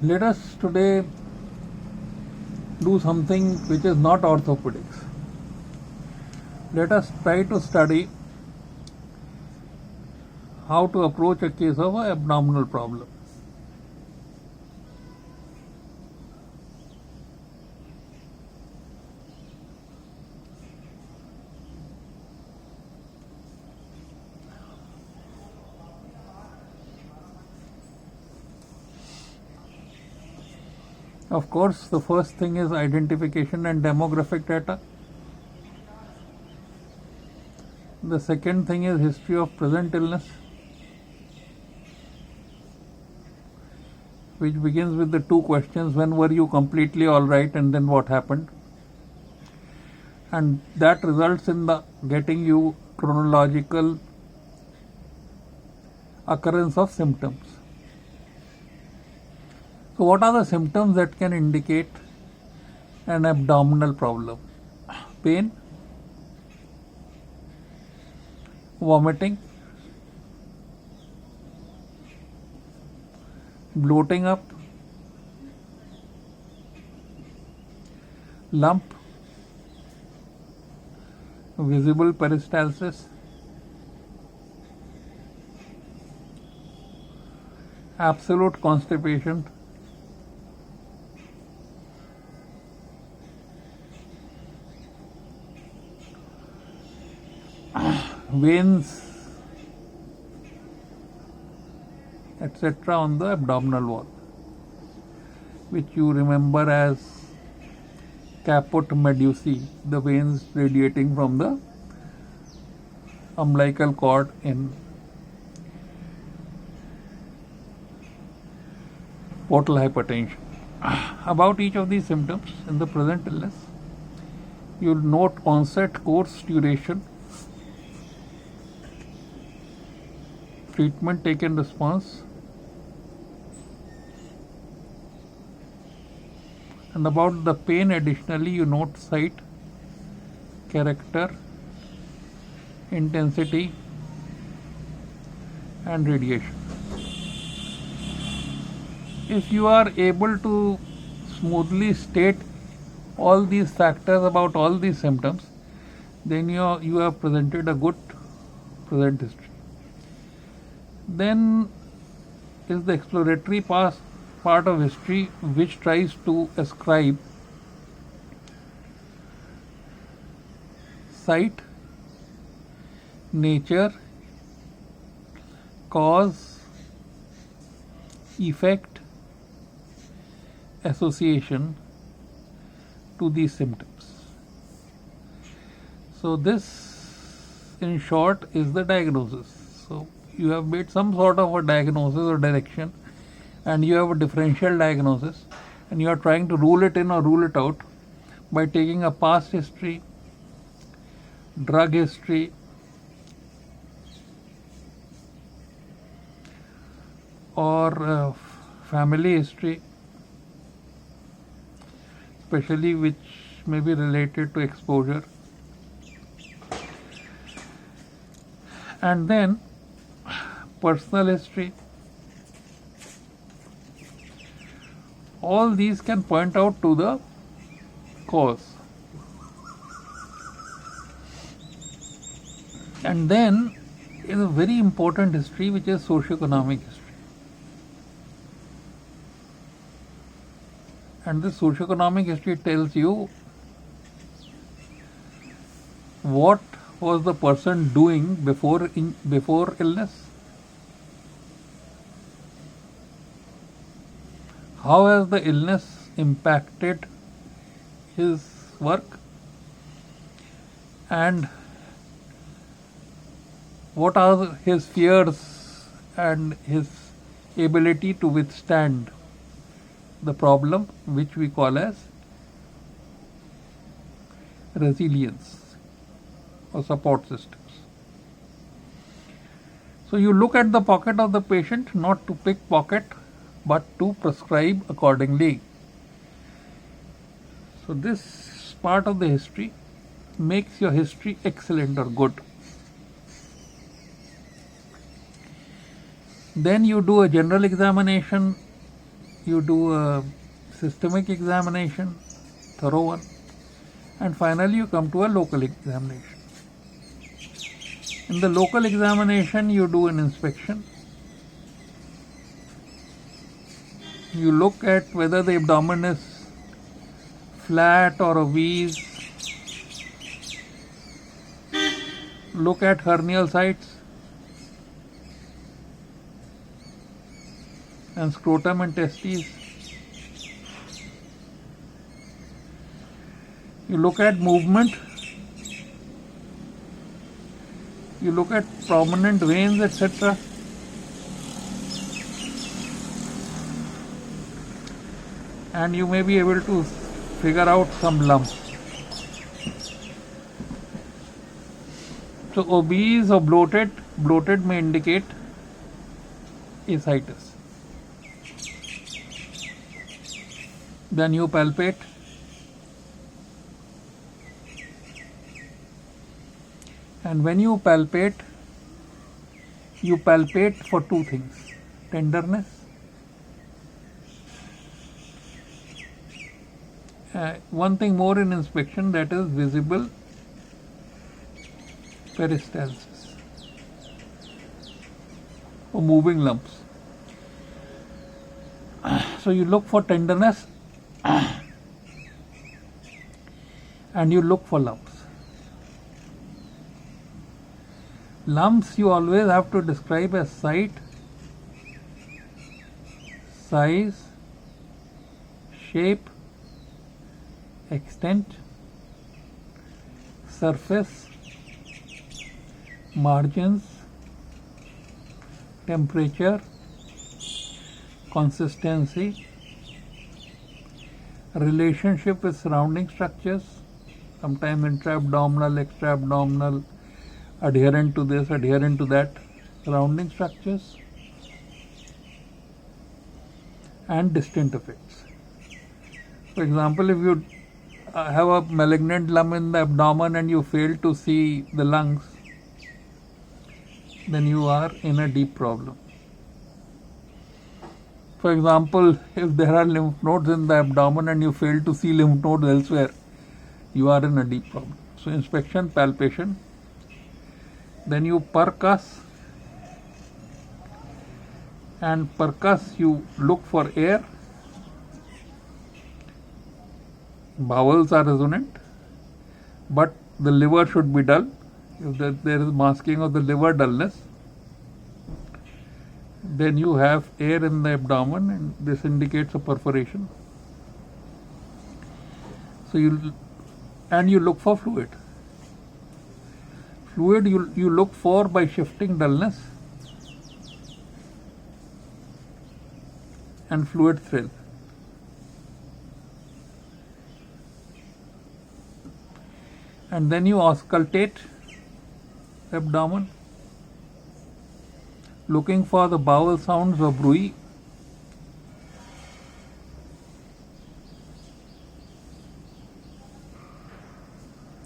Let us today do something which is not orthopedics. Let us try to study how to approach a case of an abdominal problem. Of course, the first thing is identification and demographic data. The second thing is history of present illness, which begins with the two questions: when were you completely all right, and then what happened? And that results in the getting you chronological occurrence of symptoms. So what are the symptoms that can indicate an abdominal problem? Pain, vomiting, bloating up, lump, visible peristalsis, absolute constipation, veins, etc. on the abdominal wall, which you remember as caput medusae, the veins radiating from the umbilical cord in portal hypertension. About each of these symptoms in the present illness, you'll note onset, course, duration, treatment taken, response, and about the pain additionally you note site, character, intensity, and radiation. If you are able to smoothly state all these factors about all these symptoms, then you have presented a good present history. Then is the exploratory part of history, which tries to ascribe site, nature, cause, effect, association to these symptoms. So this in short is the diagnosis. So you have made some sort of a diagnosis or direction, and you have a differential diagnosis, and you are trying to rule it in or rule it out by taking a past history, drug history, or family history, especially which may be related to exposure, and then personal history. All these can point out to the cause. And then is a very important history, which is socioeconomic history. And this socioeconomic history tells you what was the person doing before illness, how has the illness impacted his work, and what are his fears and his ability to withstand the problem, which we call as resilience or support systems. So you look at the pocket of the patient, not to pickpocket, but to prescribe accordingly. So this part of the history makes your history excellent or good. Then you do a general examination you do a systemic examination, thorough one, and finally you come to a local examination. In the local examination, you do an inspection. You look at whether the abdomen is flat or a V. Look at hernial sites and scrotum and testes. You look at movement. You look at prominent veins, etc. And you may be able to figure out some lumps. So obese or bloated may indicate ascites. Then you palpate. And when you palpate for two things: tenderness, one thing more in inspection, that is visible peristalsis or moving lumps. So you look for tenderness and you look for lumps. Lumps you always have to describe as site, size, shape, extent, surface, margins, temperature, consistency, relationship with surrounding structures, sometimes intra-abdominal, extra-abdominal, adherent to this, adherent to that, surrounding structures, and distant effects. For example, if you have a malignant lump in the abdomen and you fail to see the lungs, then you are in a deep problem. For example, if there are lymph nodes in the abdomen and you fail to see lymph nodes elsewhere, you are in a deep problem. So inspection, palpation. Then you percuss, and percuss you look for air. Bowels are resonant, but the liver should be dull. If there is masking of the liver dullness, then you have air in the abdomen, and this indicates a perforation. So you look for fluid. Fluid you look for by shifting dullness and fluid thrill. And then you auscultate the abdomen, looking for the bowel sounds or bruit.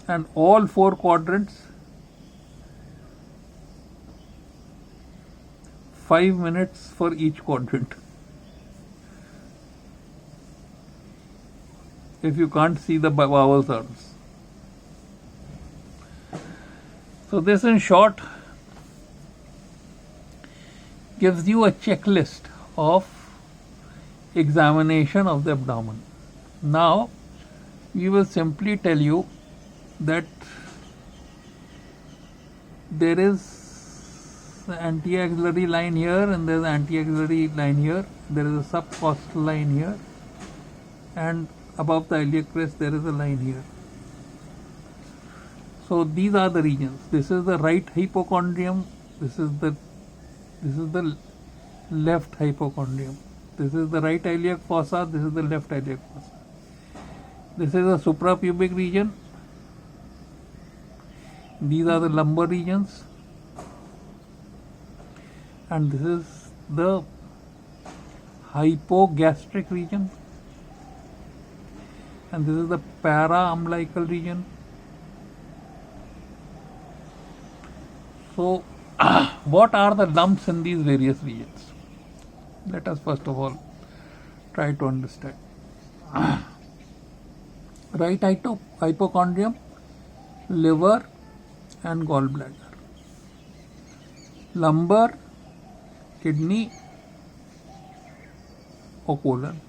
And all four quadrants, 5 minutes for each quadrant. If you can't see the vowel sounds. So this in short gives you a checklist of examination of the abdomen. Now we will simply tell you that there is anti-axillary line here and there is anti-axillary line here, there is a subcostal line here, and above the iliac crest there is a line here. So these are the regions. This is the right hypochondrium, this is the left hypochondrium, this is the right iliac fossa, this is the left iliac fossa. This is the suprapubic region, these are the lumbar regions, and this is the hypogastric region, and this is the para-umbilical region. So what are the lumps in these various regions? Let us first of all try to understand. Right hypochondrium, liver and gallbladder. Lumbar, kidney or colon.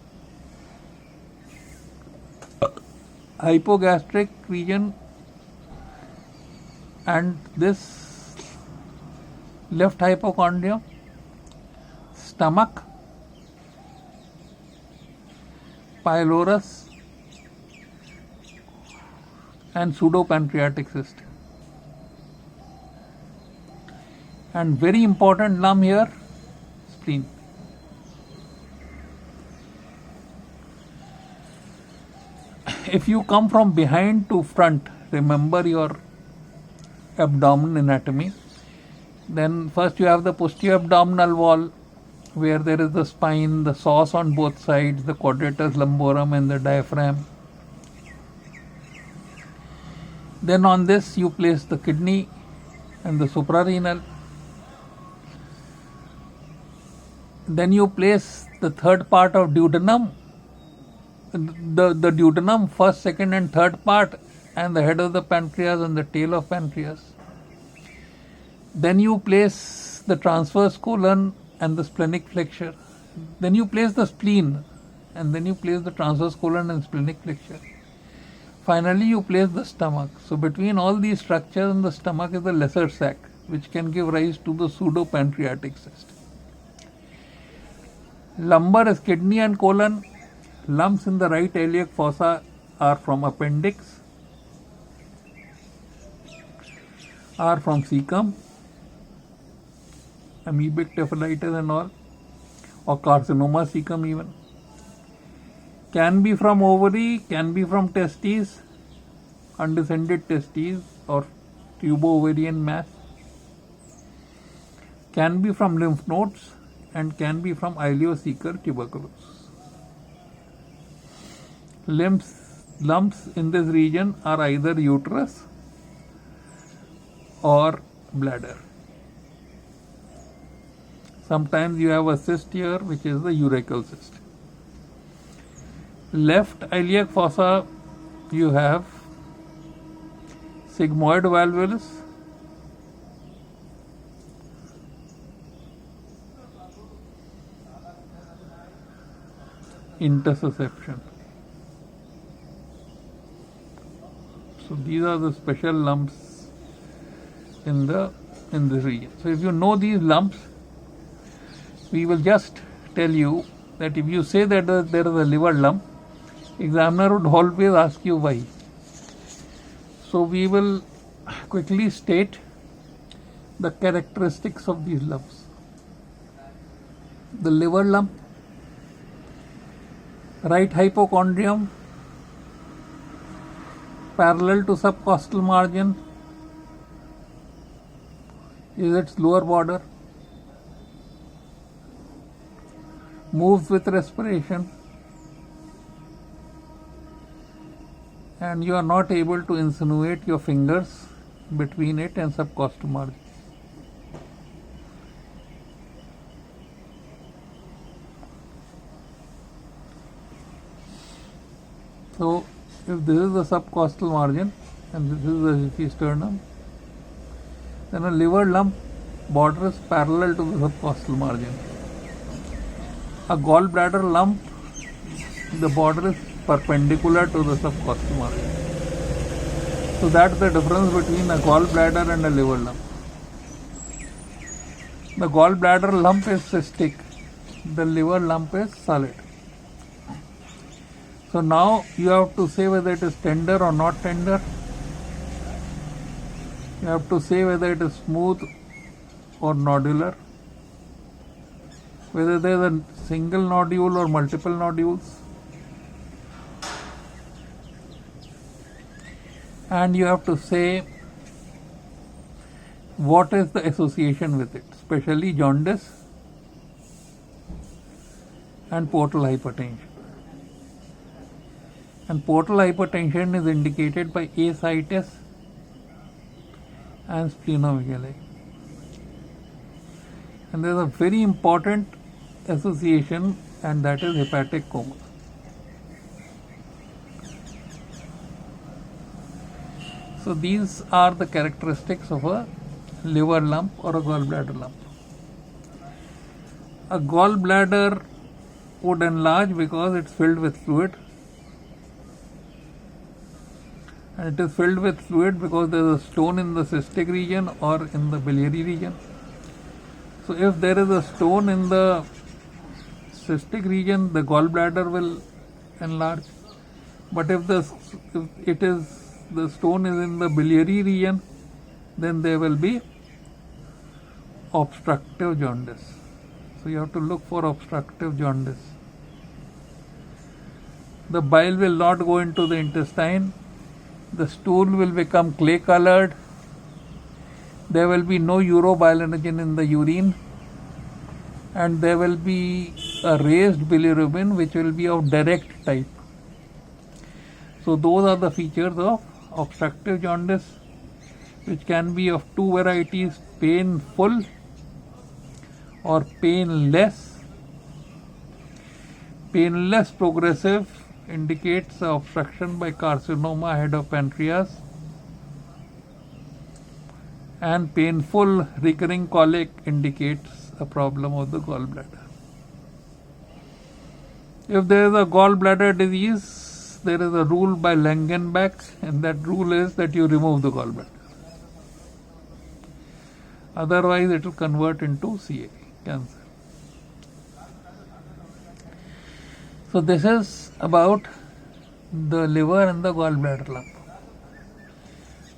Hypogastric region and this left hypochondrium, stomach, pylorus and pseudopancreatic cyst. And very important lump here, spleen. If you come from behind to front, remember your abdomen anatomy. Then first you have the posterior abdominal wall where there is the spine, the psoas on both sides, the quadratus lumborum and the diaphragm. Then on this you place the kidney and the suprarenal. Then you place the third part of duodenum, the duodenum, first, second and third part, and the head of the pancreas and the tail of pancreas. Then you place the transverse colon and the splenic flexure. Then you place the spleen, and then you place the transverse colon and splenic flexure. Finally you place the stomach. So between all these structures and the stomach is the lesser sac, which can give rise to the pseudopancreatic cyst. Lumbar is kidney and colon. Lumps in the right iliac fossa are from appendix, are from cecum, amoebic encephalitis and all, or carcinoma cecum even. Can be from ovary, can be from testes, undescended testes or tubo-ovarian mass. Can be from lymph nodes and can be from ileocecal tuberculosis. Lumps in this region are either uterus or bladder. Sometimes you have a cyst here, which is the urachal cyst. Left iliac fossa, you have sigmoid valvulus, intersusception. So these are the special lumps in this region. So if you know these lumps, we will just tell you that if you say that there is a liver lump, examiner would always ask you why. So we will quickly state the characteristics of these lumps. The liver lump, right hypochondrium, parallel to subcostal margin is its lower border, moves with respiration, and you are not able to insinuate your fingers between it and subcostal margin. So if this is the subcostal margin and this is the sternum, then a liver lump border is parallel to the subcostal margin. A gallbladder lump, the border is perpendicular to the subcostal margin. So that's the difference between a gallbladder and a liver lump. The gallbladder lump is cystic, the liver lump is solid. So now you have to say whether it is tender or not tender. You have to say whether it is smooth or nodular, whether there is a single nodule or multiple nodules, and you have to say what is the association with it, especially jaundice and portal hypertension. And portal hypertension is indicated by ascites and splenomegaly. And there is a very important association and that is hepatic coma. So these are the characteristics of a liver lump or a gallbladder lump. A gallbladder would enlarge because it's filled with fluid, and it is filled with fluid because there is a stone in the cystic region or in the biliary region. So if there is a stone in the cystic region, the gallbladder will enlarge. But if the stone is in the biliary region, then there will be obstructive jaundice. So you have to look for obstructive jaundice. The bile will not go into the intestine. The stool will become clay colored. There will be no urobilinogen in the urine, and there will be a raised bilirubin which will be of direct type. So those are the features of obstructive jaundice, which can be of two varieties: painful or painless. Painless progressive indicates obstruction by carcinoma ahead of pancreas, and painful recurring colic indicates a problem of the gallbladder. If there is a gallbladder disease, there is a rule by Langenbach, and that rule is that you remove the gallbladder. Otherwise, it will convert into CA, cancer. So this is about the liver and the gallbladder lump.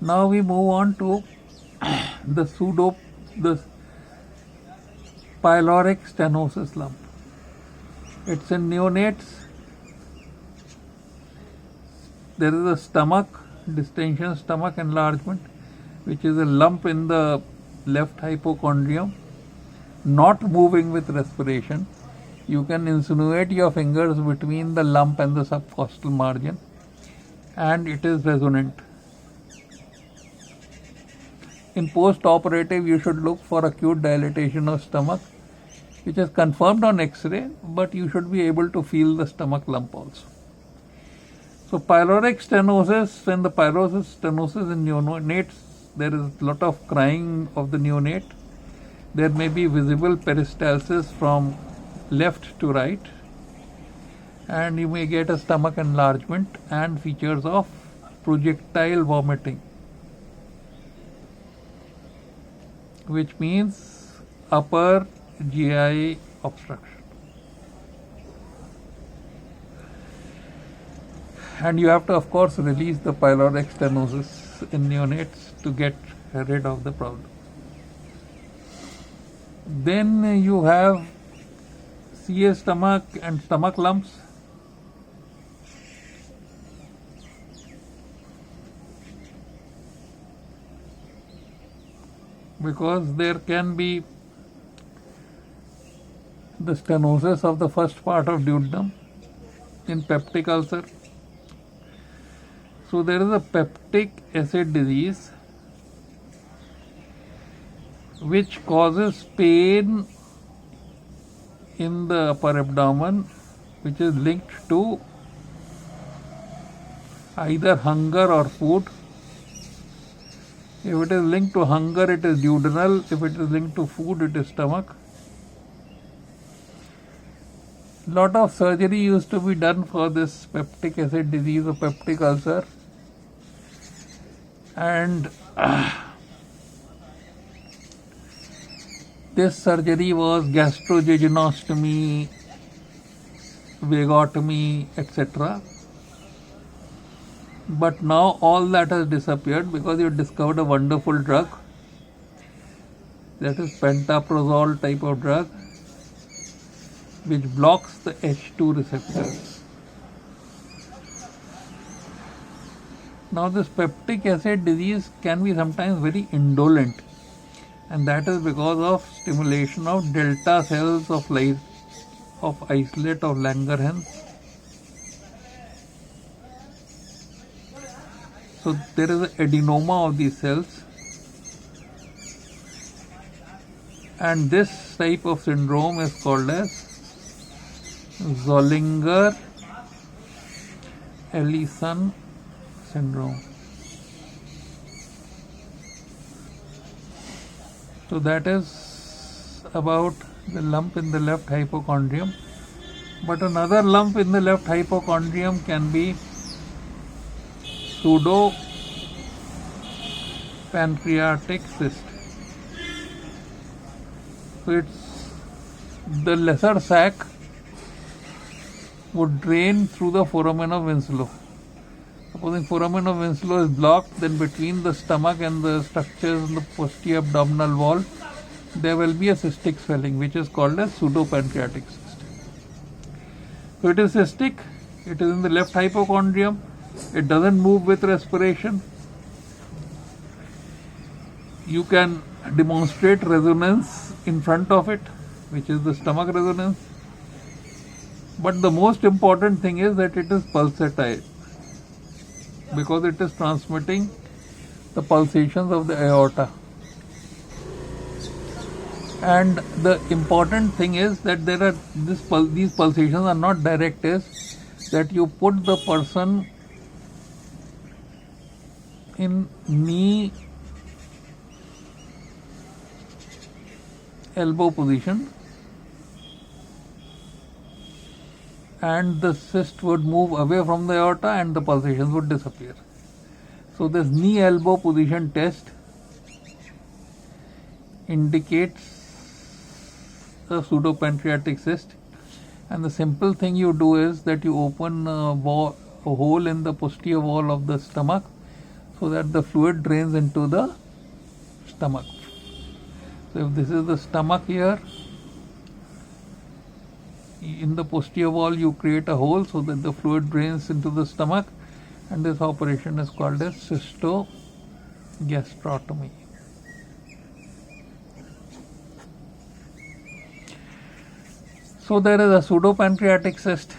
Now we move on to the pyloric stenosis lump. It's in neonates. There is a stomach distension, stomach enlargement, which is a lump in the left hypochondrium, not moving with respiration. You can insinuate your fingers between the lump and the subcostal margin, and it is resonant. In post-operative, you should look for acute dilatation of stomach, which is confirmed on X-ray, but you should be able to feel the stomach lump also. So pyloric stenosis, when the pyloric stenosis in neonates, there is a lot of crying of the neonate. There may be visible peristalsis from left to right, and you may get a stomach enlargement and features of projectile vomiting, which means upper GI obstruction. And you have to, of course, release the pyloric stenosis in neonates to get rid of the problem. Then you have CA stomach and stomach lumps. Because there can be the stenosis of the first part of duodenum in peptic ulcer. So there is a peptic acid disease which causes pain in the upper abdomen, which is linked to either hunger or food. If it is linked to hunger, it is duodenal. If it is linked to food, it is stomach. Lot of surgery used to be done for this peptic acid disease or peptic ulcer, and this surgery was gastrojejunostomy, vagotomy, etc. But now all that has disappeared because you discovered a wonderful drug, that is pantoprazole type of drug, which blocks the H2 receptors. Now this peptic acid disease can be sometimes very indolent, and that is because of stimulation of delta cells of isolate of Langerhans. So there is an adenoma of these cells, and this type of syndrome is called as Zollinger-Ellison syndrome. So that is about the lump in the left hypochondrium. But another lump in the left hypochondrium can be pseudo pancreatic cyst. So it's the lesser sac would drain through the foramen of Winslow. Supposing foramen of Winslow is blocked, then between the stomach and the structures in the posterior abdominal wall, there will be a cystic swelling, which is called as pseudopancreatic cyst. So it is cystic, it is in the left hypochondrium, it doesn't move with respiration. You can demonstrate resonance in front of it, which is the stomach resonance. But the most important thing is that it is pulsatile, because it is transmitting the pulsations of the aorta. And the important thing is that these pulsations are not direct, is that you put the person in knee elbow position and the cyst would move away from the aorta and the pulsations would disappear. So this knee elbow position test indicates a pseudopancreatic cyst, and the simple thing you do is that you open a hole in the posterior wall of the stomach so that the fluid drains into the stomach. So if this is the stomach here, in the posterior wall you create a hole so that the fluid drains into the stomach, and this operation is called as cystogastrotomy. So there is a pseudopancreatic cyst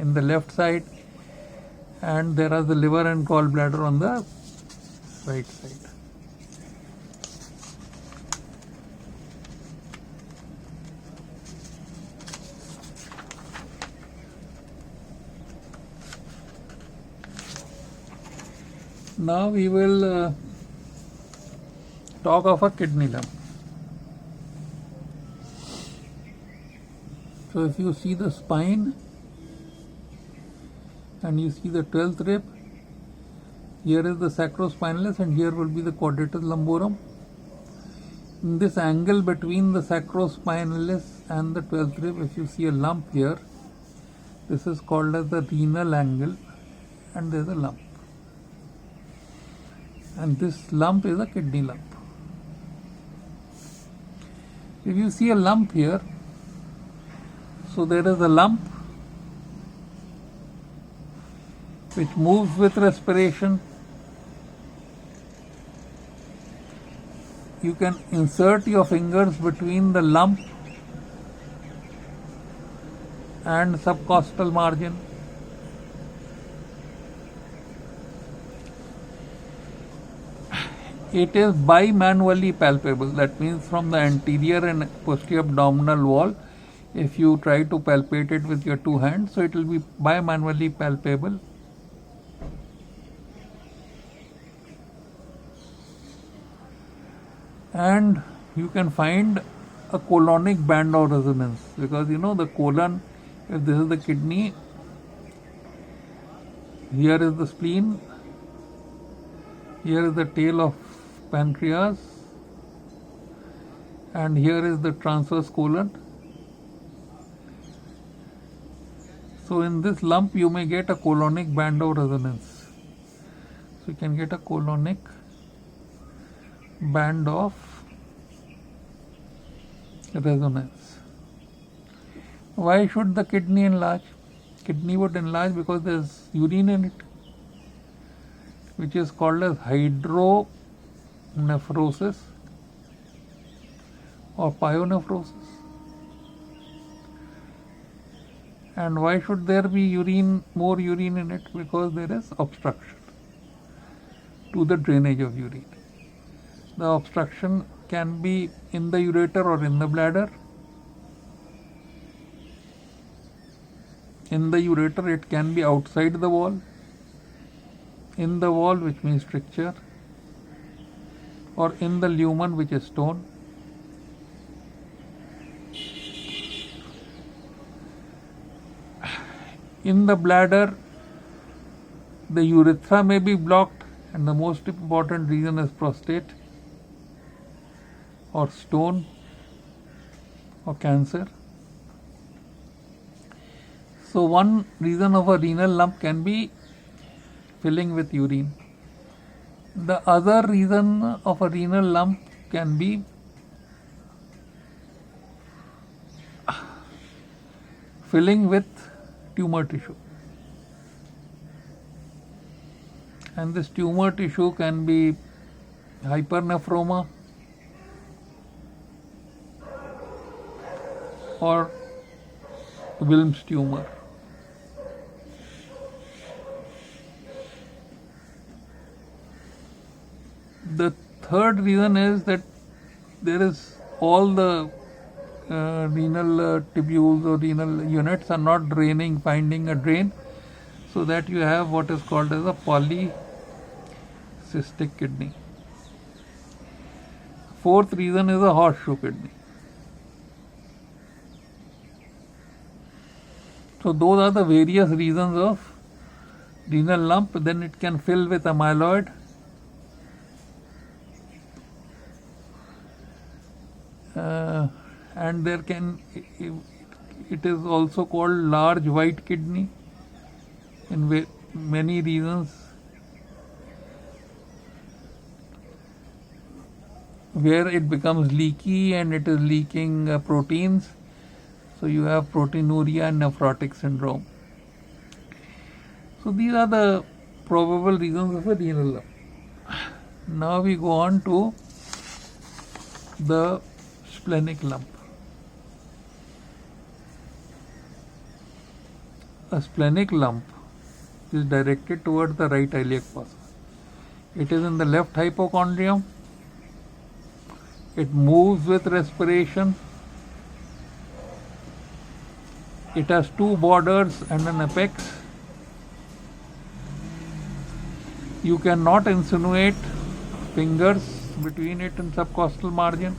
in the left side, and there are the liver and gallbladder on the right side. Now we will talk of a kidney lump. So if you see the spine and you see the 12th rib, here is the sacrospinalis and here will be the quadratus lumborum. In this angle between the sacrospinalis and the 12th rib, if you see a lump here, this is called as the renal angle, and there is a lump. And this lump is a kidney lump. If you see a lump here, so there is a lump which moves with respiration. You can insert your fingers between the lump and subcostal margin. It is bimanually palpable. That means from the anterior and posterior abdominal wall, if you try to palpate it with your two hands, so it will be bimanually palpable. And you can find a colonic band of resonance, because you know the colon, if this is the kidney, here is the spleen, here is the tail of pancreas, and here is the transverse colon. So in this lump you may get a colonic band of resonance. So you can get a colonic band of resonance. Why should the kidney enlarge? Kidney would enlarge because there is urine in it, which is called as hydronephrosis or pyonephrosis. And why should there be more urine in it? Because there is obstruction to the drainage of urine. The obstruction can be in the ureter or in the bladder. In the ureter, it can be outside the wall, in the wall, which means stricture, or in the lumen, which is stone. In the bladder, the urethra may be blocked, and the most important reason is prostate or stone or cancer. So one reason of a renal lump can be filling with urine. The other reason of a renal lump can be filling with tumor tissue. And this tumor tissue can be hypernephroma or Wilms tumor. The third reason is that there is all the renal tubules or renal units are not draining, finding a drain, so that you have what is called as a polycystic kidney. Fourth reason is a horseshoe kidney. So those are the various reasons of renal lump. Then it can fill with amyloid, and there can, it is also called large white kidney in many reasons, where it becomes leaky and it is leaking proteins. So you have proteinuria and nephrotic syndrome. So these are the probable reasons of a renal lump. Now we go on to the splenic lump. A splenic lump is directed towards the right iliac fossa. It is in the left hypochondrium. It moves with respiration. It has two borders and an apex. You cannot insinuate fingers between it and subcostal margin.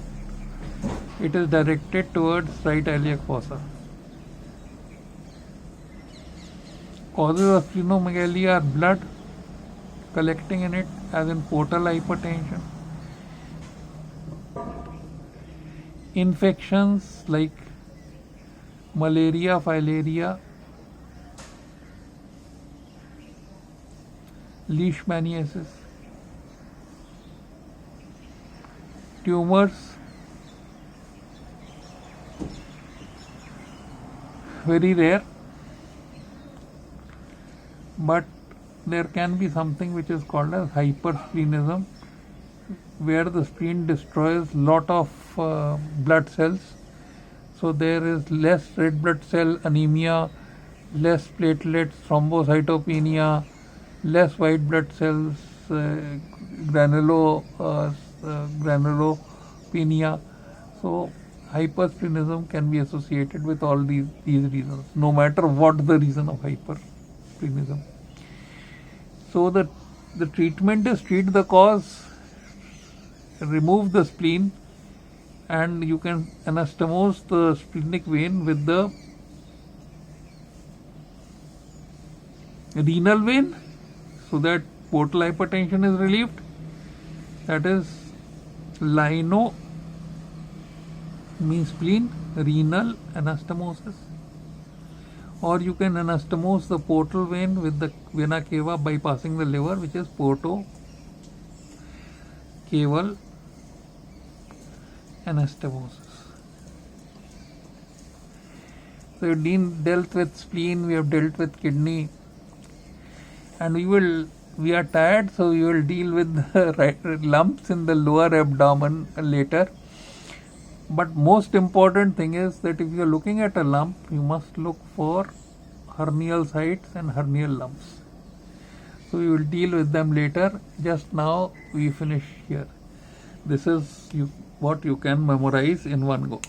It is directed towards right iliac fossa. Causes of splenomegaly are blood collecting in it, as in portal hypertension. Infections like malaria, filaria, leishmaniasis. Tumors, very rare, but there can be something which is called as hypersplenism, where the spleen destroys lot of blood cells. So there is less red blood cell anemia, less platelets, thrombocytopenia, less white blood cells, granulopenia. So hypersplenism can be associated with all these reasons, no matter what the reason of hypersplenism. So the treatment is treat the cause, remove the spleen, and you can anastomose the splenic vein with the renal vein, so that portal hypertension is relieved. That is lino means spleen, renal anastomosis. Or you can anastomose the portal vein with the vena cava bypassing the liver, which is portocaval anastomosis. So we dealt with spleen, we have dealt with kidney, and we are tired, so we will deal with the lumps in the lower abdomen later. But most important thing is that if you are looking at a lump, you must look for hernial sites and hernial lumps. So we will deal with them later. Just now we finish here. This is what you can memorize in one go.